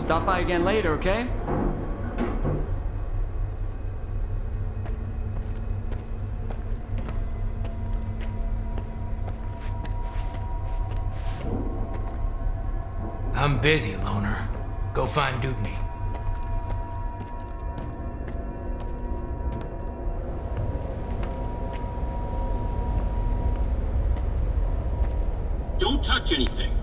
Stop by again later, okay? I'm busy, loner. Go find Dubny. Don't touch anything.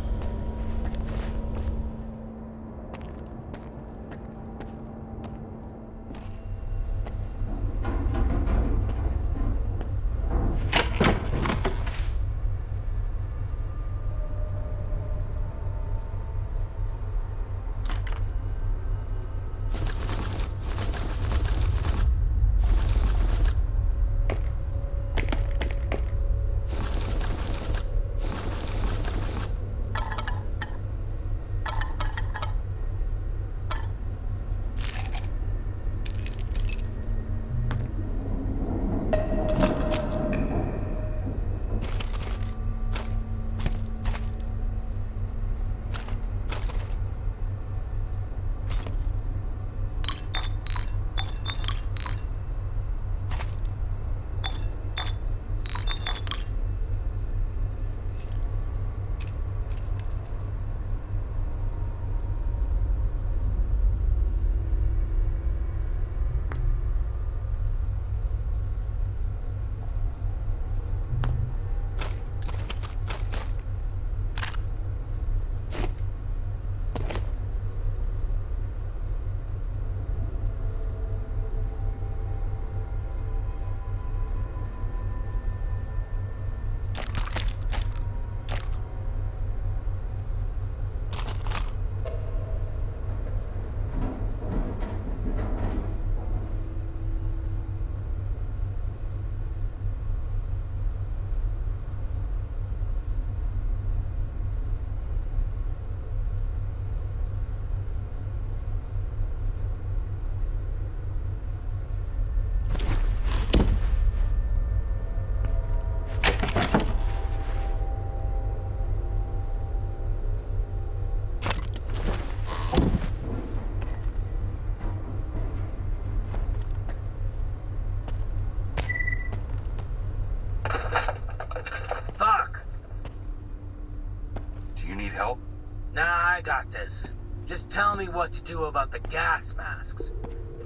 I got this. Just tell me what to do about the gas masks.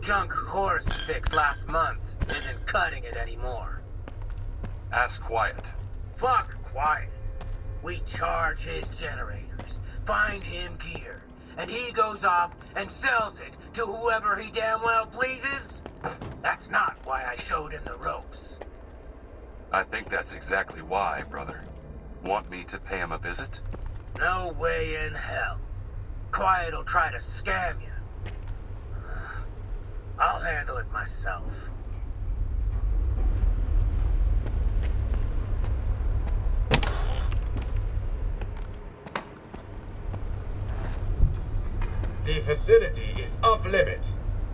Junk horse fixed last month isn't cutting it anymore. Ask Quiet. Fuck Quiet. We charge his generators, find him gear, and he goes off and sells it to whoever he damn well pleases? That's not why I showed him the ropes. I think that's exactly why, brother. Want me to pay him a visit? No way in hell. Quiet'll try to scam you. I'll handle it myself. The facility is off limit.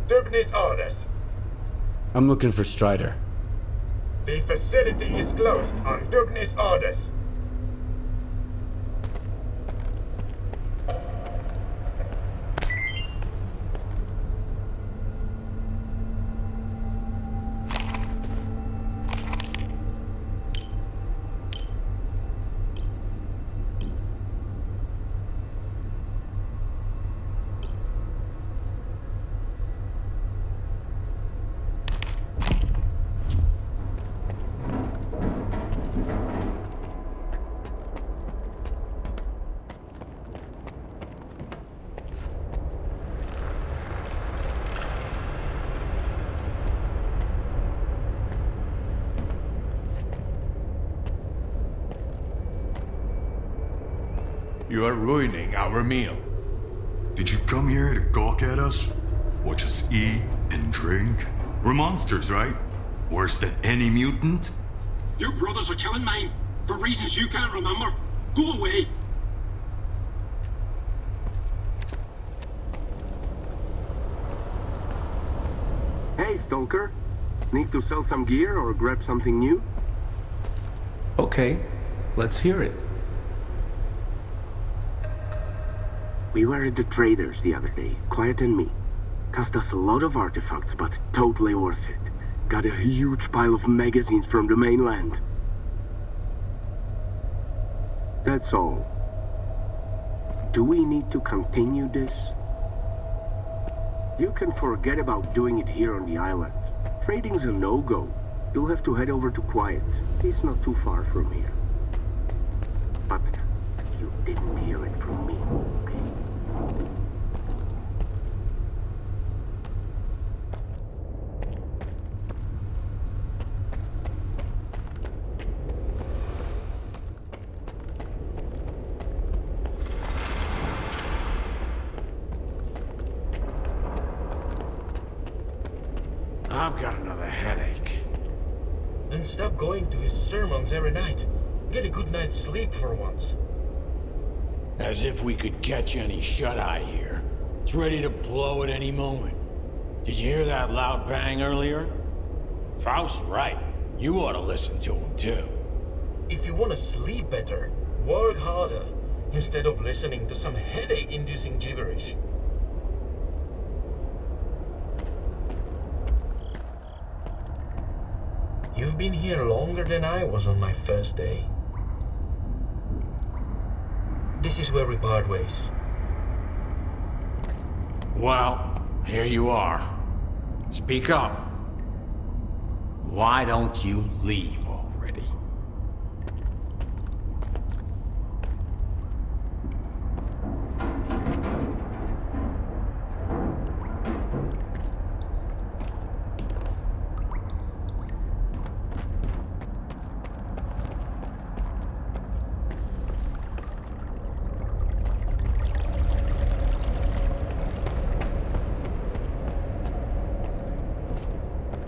Dubny's orders. I'm looking for Strider. The facility is closed on Dubny's orders. You are ruining our meal. Did you come here to gawk at us? Watch us eat and drink? We're monsters, right? Worse than any mutant? Your brothers are killing mine, for reasons you can't remember. Go away. Hey, Stalker. Need to sell some gear or grab something new? Okay, let's hear it. We were at the traders the other day, Quiet and me. Cost us a lot of artifacts, but totally worth it. Got a huge pile of magazines from the mainland. That's all. Do we need to continue this? You can forget about doing it here on the island. Trading's a no-go. You'll have to head over to Quiet. He's not too far from here. But you didn't hear it from me, okay? I've got another headache. And stop going to his sermons every night. Get a good night's sleep for once. As if we could catch any shut-eye here. It's ready to blow at any moment. Did you hear that loud bang earlier? Faust's right. You ought to listen to him, too. If you want to sleep better, work harder, instead of listening to some headache-inducing gibberish. You've been here longer than I was on my first day. This is where we part ways. Well, here you are. Speak up. Why don't you leave already?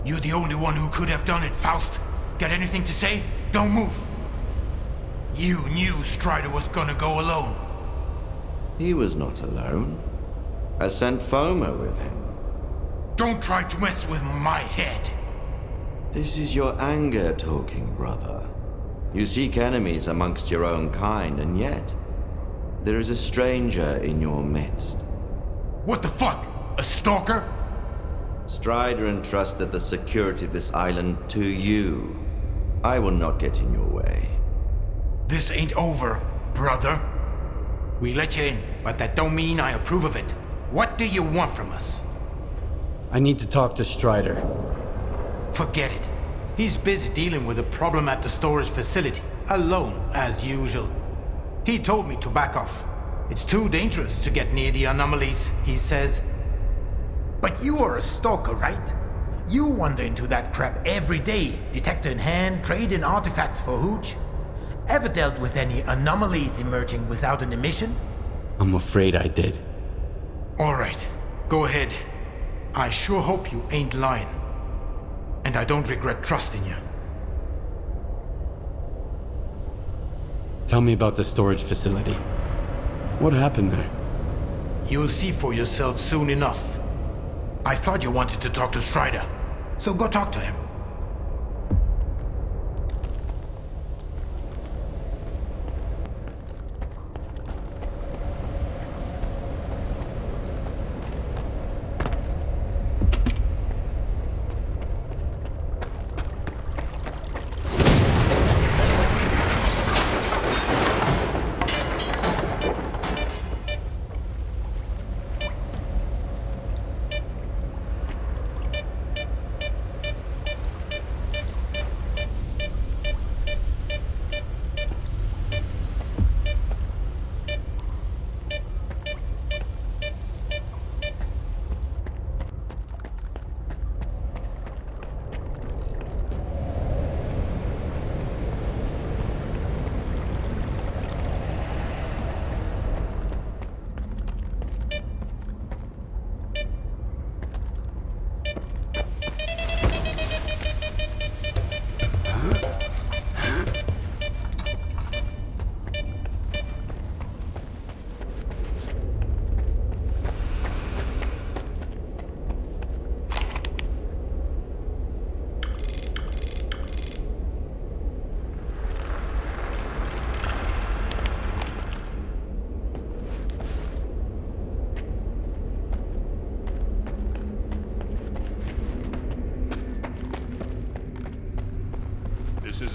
You're the only one who could have done it, Faust. Got anything to say? Don't move. You knew Strider was gonna go alone. He was not alone. I sent Foma with him. Don't try to mess with my head. This is your anger talking, brother. You seek enemies amongst your own kind, and yet there is a stranger in your midst. What the fuck? A stalker? Strider entrusted the security of this island to you. I will not get in your way. This ain't over, brother. We let you in, but that don't mean I approve of it. What do you want from us? I need to talk to Strider. Forget it. He's busy dealing with a problem at the storage facility, alone, as usual. He told me to back off. It's too dangerous to get near the anomalies, he says. But you are a stalker, right? You wander into that crap every day, detector in hand, trading artifacts for hooch. Ever dealt with any anomalies emerging without an emission? I'm afraid I did. All right, go ahead. I sure hope you ain't lying. And I don't regret trusting you. Tell me about the storage facility. What happened there? You'll see for yourself soon enough. I thought you wanted to talk to Strider, so go talk to him.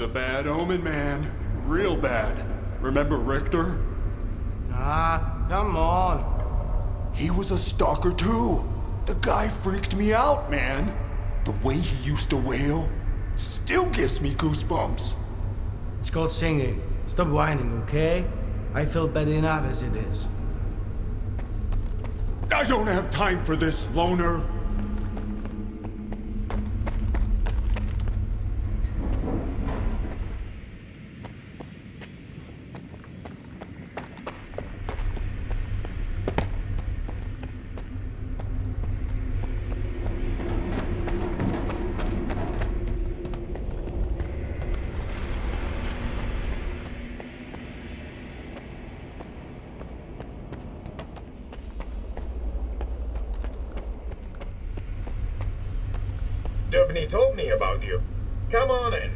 a bad omen, man. Real bad. Remember Richter? Ah, come on. He was a stalker too. The guy freaked me out, man. The way he used to wail still gives me goosebumps. It's called singing. Stop whining, okay? I feel bad enough as it is. I don't have time for this, loner. Dubney told me about you. Come on in.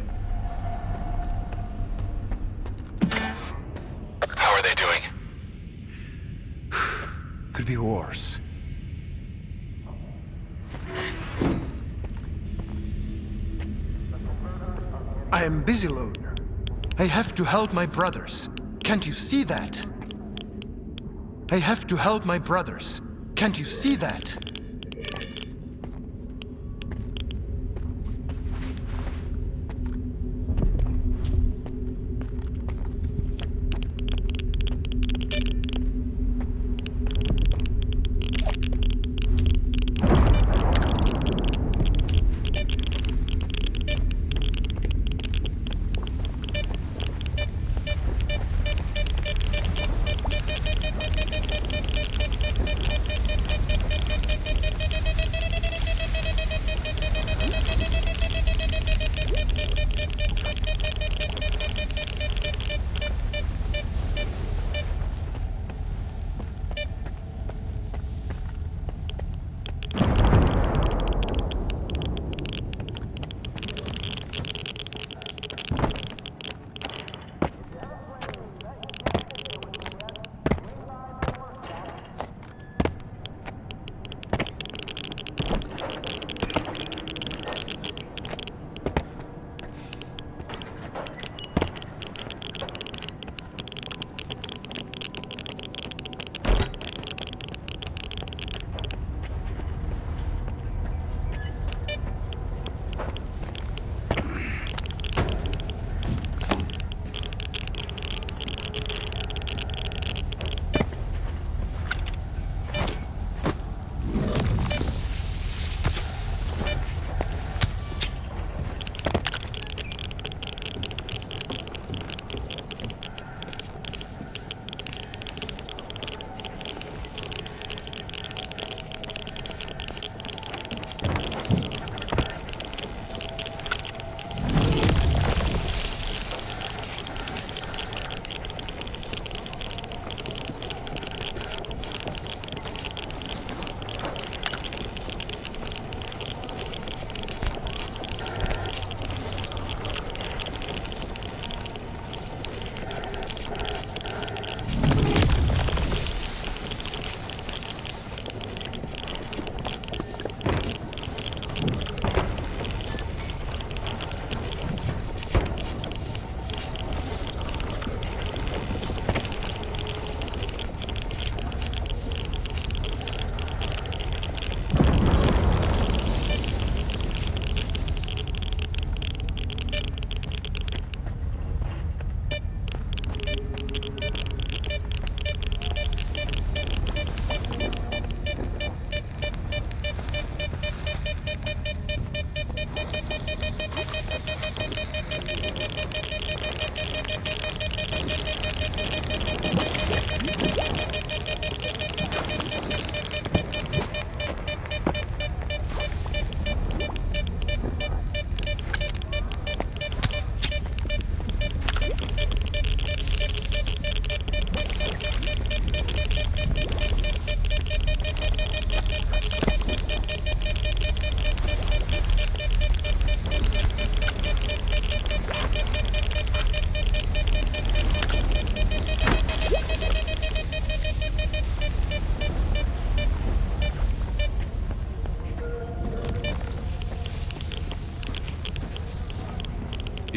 How are they doing? Could be worse. I am busy, loner. I have to help my brothers. Can't you see that? I have to help my brothers. Can't you see that?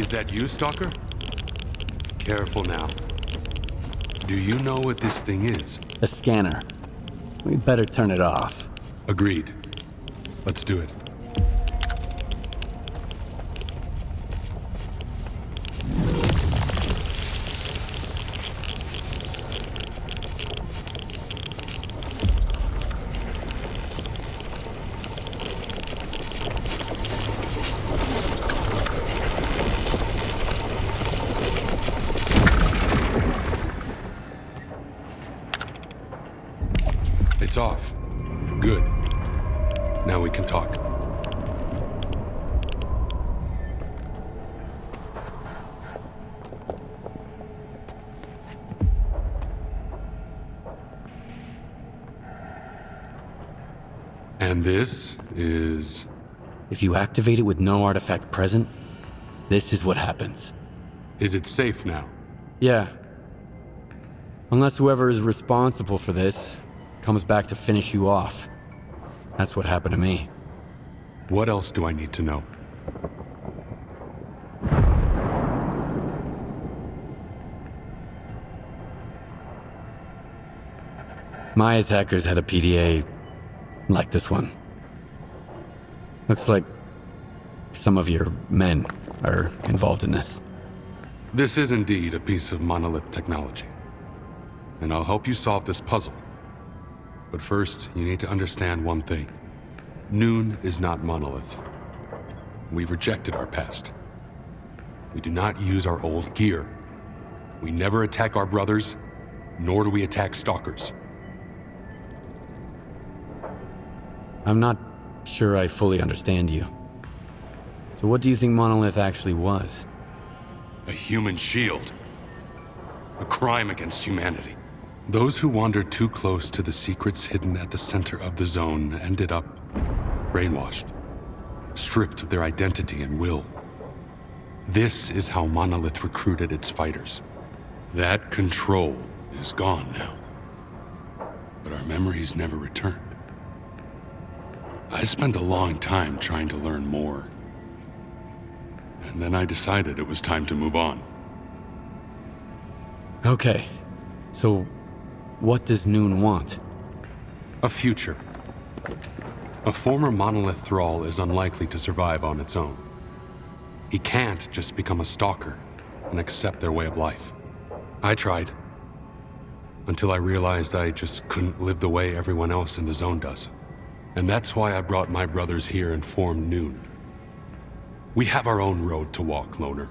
Is that you, Stalker? Careful now. Do you know what this thing is? A scanner. We'd better turn it off. Agreed. Let's do it. It's off. Good. Now we can talk. And this is... If you activate it with no artifact present, this is what happens. Is it safe now? Yeah. Unless whoever is responsible for this comes back to finish you off. That's what happened to me. What else do I need to know? My attackers had a PDA like this one. Looks like some of your men are involved in this. This is indeed a piece of monolith technology. And I'll help you solve this puzzle. But first, you need to understand one thing. Noon is not monolith. We've rejected our past. We do not use our old gear. We never attack our brothers, nor do we attack stalkers. I'm not sure I fully understand you. So what do you think Monolith actually was? A human shield. A crime against humanity. Those who wandered too close to the secrets hidden at the center of the zone ended up brainwashed, stripped of their identity and will. This is how Monolith recruited its fighters. That control is gone now. But our memories never returned. I spent a long time trying to learn more. And then I decided it was time to move on. Okay, so what does Noon want? A future. A former Monolith thrall is unlikely to survive on its own. He can't just become a stalker and accept their way of life. I tried. Until I realized I just couldn't live the way everyone else in the zone does. And that's why I brought my brothers here and formed Noon. We have our own road to walk, Loner.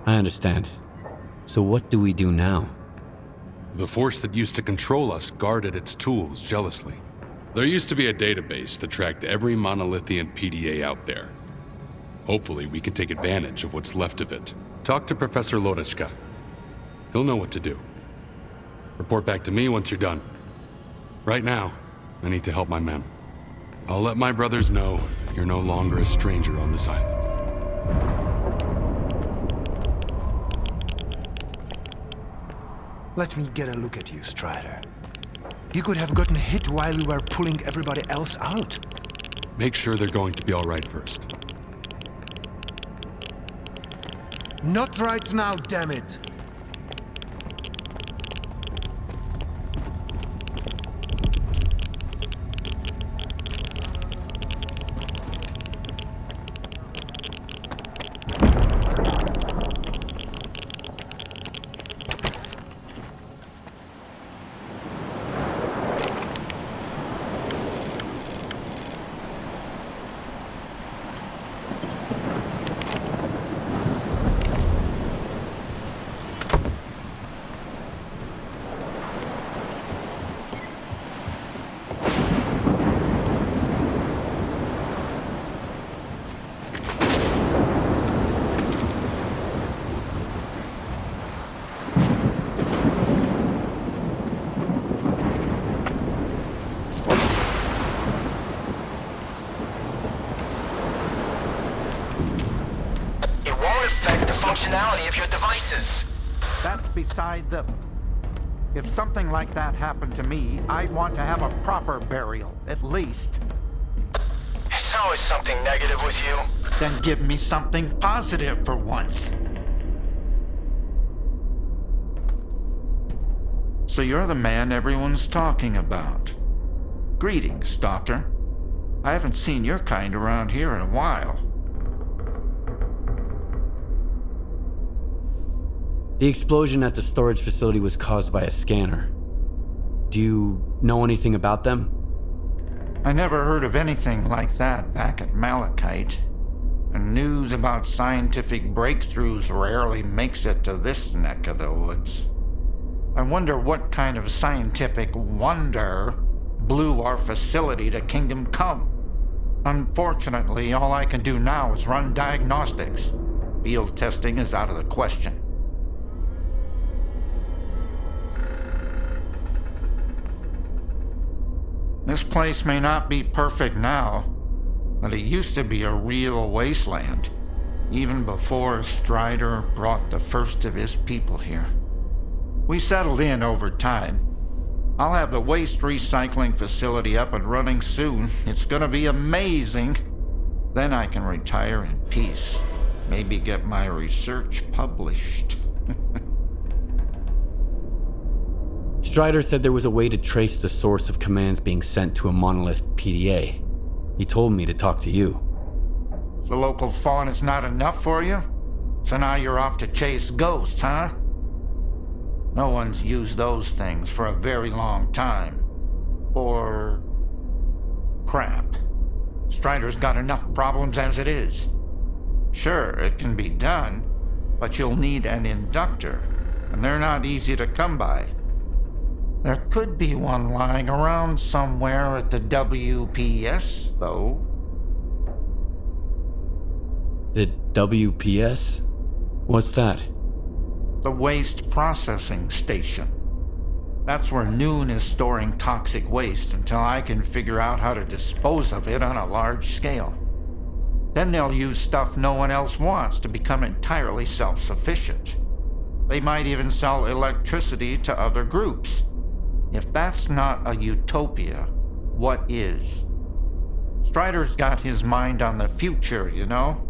I understand. So what do we do now? The force that used to control us guarded its tools jealously. There used to be a database that tracked every monolithian PDA out there. Hopefully we can take advantage of what's left of it. Talk to Professor Lodechka. He'll know what to do. Report back to me once you're done. Right now, I need to help my men. I'll let my brothers know you're no longer a stranger on this island. Let me get a look at you, Strider. You could have gotten hit while you were pulling everybody else out. Make sure they're going to be all right first. Not right now, damn it! Functionality of your devices. That's beside the... If something like that happened to me, I'd want to have a proper burial, at least. It's always something negative with you. Then give me something positive for once. So you're the man everyone's talking about. Greetings, Stalker. I haven't seen your kind around here in a while. The explosion at the storage facility was caused by a scanner. Do you know anything about them? I never heard of anything like that back at Malachite. And news about scientific breakthroughs rarely makes it to this neck of the woods. I wonder what kind of scientific wonder blew our facility to Kingdom Come. Unfortunately, all I can do now is run diagnostics. Field testing is out of the question. This place may not be perfect now, but it used to be a real wasteland, even before Strider brought the first of his people here. We settled in over time. I'll have the waste recycling facility up and running soon. It's gonna be amazing. Then I can retire in peace. Maybe get my research published. Strider said there was a way to trace the source of commands being sent to a monolith PDA. He told me to talk to you. The local fawn is not enough for you? So now you're off to chase ghosts, huh? No one's used those things for a very long time. Or crap. Strider's got enough problems as it is. Sure, it can be done, but you'll need an inductor, and they're not easy to come by. There could be one lying around somewhere at the WPS, though. The WPS? What's that? The Waste Processing Station. That's where Noon is storing toxic waste until I can figure out how to dispose of it on a large scale. Then they'll use stuff no one else wants to become entirely self-sufficient. They might even sell electricity to other groups. If that's not a utopia, what is? Strider's got his mind on the future, you know?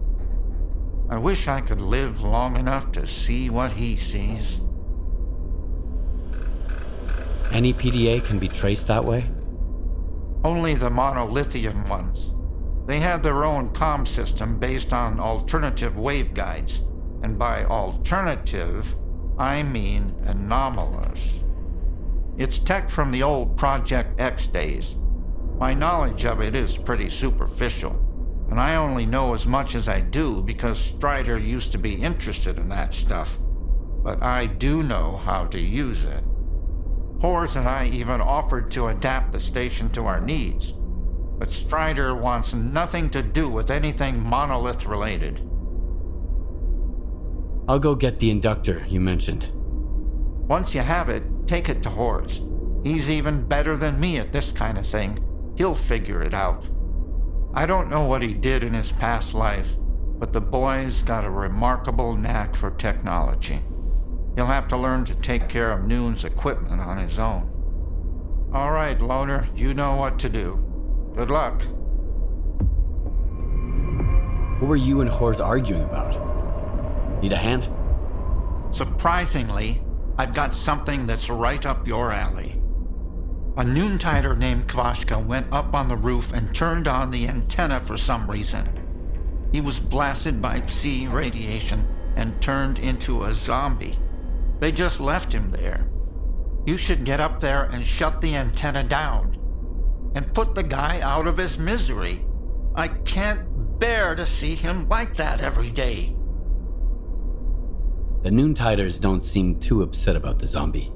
I wish I could live long enough to see what he sees. Any PDA can be traced that way? Only the monolithian ones. They had their own comm system based on alternative waveguides. And by alternative, I mean anomalous. It's tech from the old Project X days. My knowledge of it is pretty superficial. And I only know as much as I do because Strider used to be interested in that stuff. But I do know how to use it. Hors and I even offered to adapt the station to our needs. But Strider wants nothing to do with anything monolith related. I'll go get the inductor you mentioned. Once you have it, take it to Hors. He's even better than me at this kind of thing. He'll figure it out. I don't know what he did in his past life, but the boy's got a remarkable knack for technology. He'll have to learn to take care of Noon's equipment on his own. All right, Loner, you know what to do. Good luck. What were you and Hors arguing about? Need a hand? Surprisingly, I've got something that's right up your alley. A Noontider named Kvashka went up on the roof and turned on the antenna for some reason. He was blasted by Psi radiation and turned into a zombie. They just left him there. You should get up there and shut the antenna down. And put the guy out of his misery. I can't bear to see him like that every day. The Noontiders don't seem too upset about the zombie.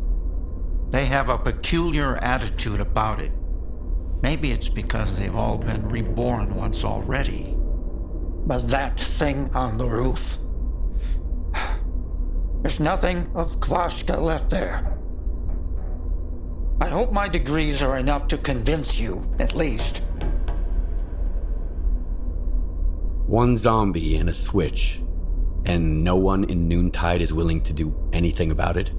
They have a peculiar attitude about it. Maybe it's because they've all been reborn once already. But that thing on the roof... There's nothing of Kvashka left there. I hope my degrees are enough to convince you, at least. One zombie and a switch, and no one in Noontide is willing to do anything about it?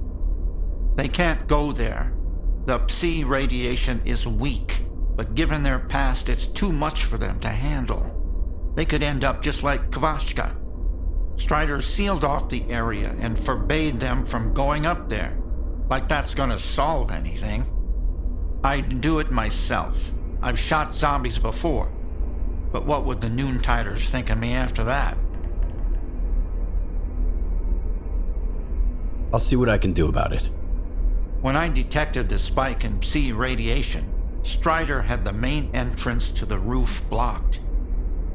They can't go there. The Psi radiation is weak, but given their past, it's too much for them to handle. They could end up just like Kvashka. Strider sealed off the area and forbade them from going up there. Like that's gonna solve anything. I'd do it myself. I've shot zombies before. But what would the Noontiders think of me after that? I'll see what I can do about it. When I detected the spike in C radiation, Strider had the main entrance to the roof blocked.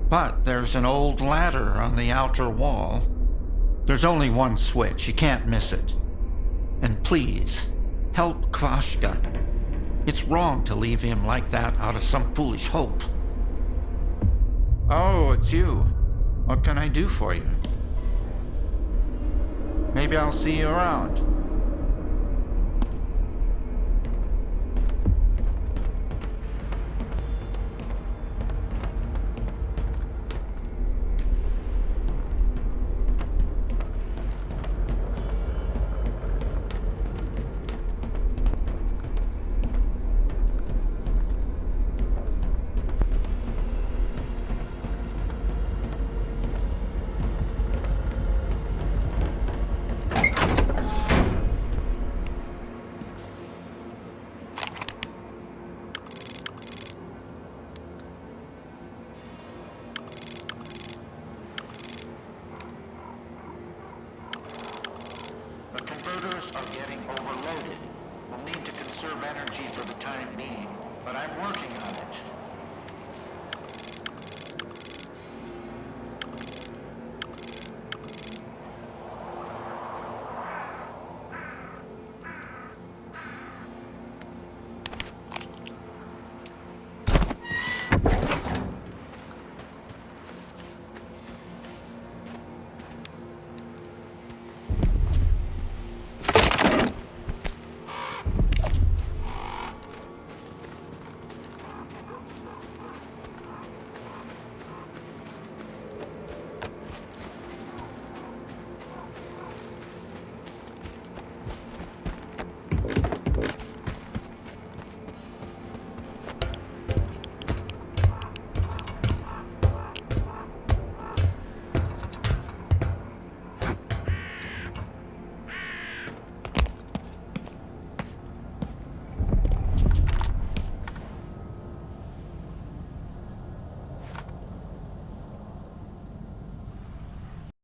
But there's an old ladder on the outer wall. There's only one switch, you can't miss it. And please, help Kvashka. It's wrong to leave him like that out of some foolish hope. Oh, it's you. What can I do for you? Maybe I'll see you around. Are getting overloaded. We'll need to conserve energy for the time being, but I'm working